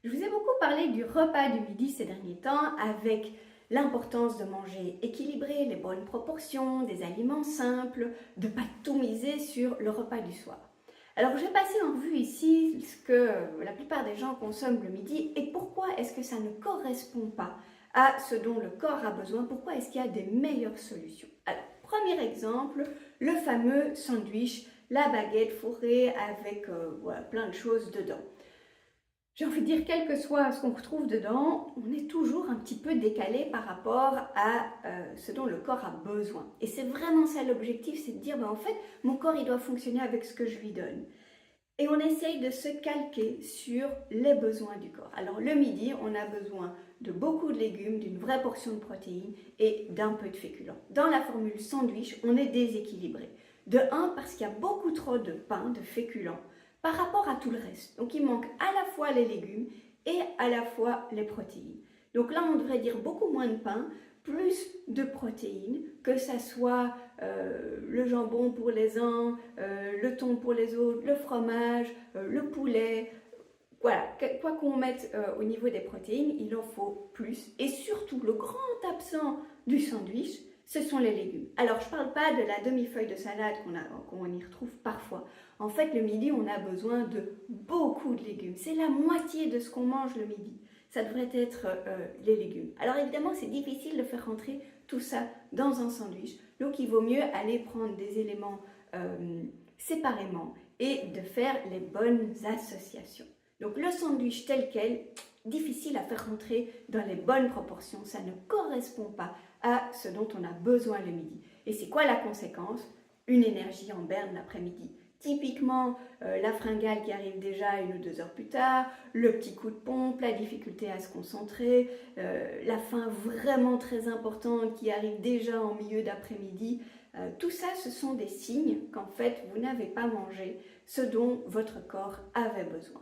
Je vous ai beaucoup parlé du repas du midi ces derniers temps avec l'importance de manger équilibré, les bonnes proportions, des aliments simples, de ne pas tout miser sur le repas du soir. Alors j'ai passé en revue ici ce que la plupart des gens consomment le midi et pourquoi est-ce que ça ne correspond pas à ce dont le corps a besoin, pourquoi est-ce qu'il y a des meilleures solutions. Alors, premier exemple, le fameux sandwich, la baguette fourrée avec voilà, plein de choses dedans. J'ai envie de dire, quel que soit ce qu'on retrouve dedans, on est toujours un petit peu décalé par rapport à ce dont le corps a besoin. Et c'est vraiment ça l'objectif, c'est de dire, en fait, mon corps, il doit fonctionner avec ce que je lui donne. Et on essaye de se calquer sur les besoins du corps. Alors le midi, on a besoin de beaucoup de légumes, d'une vraie portion de protéines et d'un peu de féculents. Dans la formule sandwich, on est déséquilibré. De un, parce qu'il y a beaucoup trop de pain, de féculents, par rapport à tout le reste. Donc il manque à la fois les légumes et à la fois les protéines. Donc là, on devrait dire beaucoup moins de pain, plus de protéines, que ça soit le jambon pour les uns, le thon pour les autres, le fromage, le poulet. Voilà, quoi qu'on mette au niveau des protéines, il en faut plus. Et surtout, le grand absent du sandwich, ce sont les légumes. Alors, je ne parle pas de la demi-feuille de salade qu'on y retrouve parfois. En fait, le midi, on a besoin de beaucoup de légumes. C'est la moitié de ce qu'on mange le midi. Ça devrait être les légumes. Alors évidemment, c'est difficile de faire rentrer tout ça dans un sandwich. Donc, il vaut mieux aller prendre des éléments séparément et de faire les bonnes associations. Donc le sandwich tel quel, difficile à faire rentrer dans les bonnes proportions, ça ne correspond pas à ce dont on a besoin le midi. Et c'est quoi la conséquence? Une énergie en berne l'après-midi. Typiquement, la fringale qui arrive déjà 1 ou 2 heures plus tard, le petit coup de pompe, la difficulté à se concentrer, la faim vraiment très importante qui arrive déjà en milieu d'après-midi. Tout ça, ce sont des signes qu'en fait, vous n'avez pas mangé ce dont votre corps avait besoin.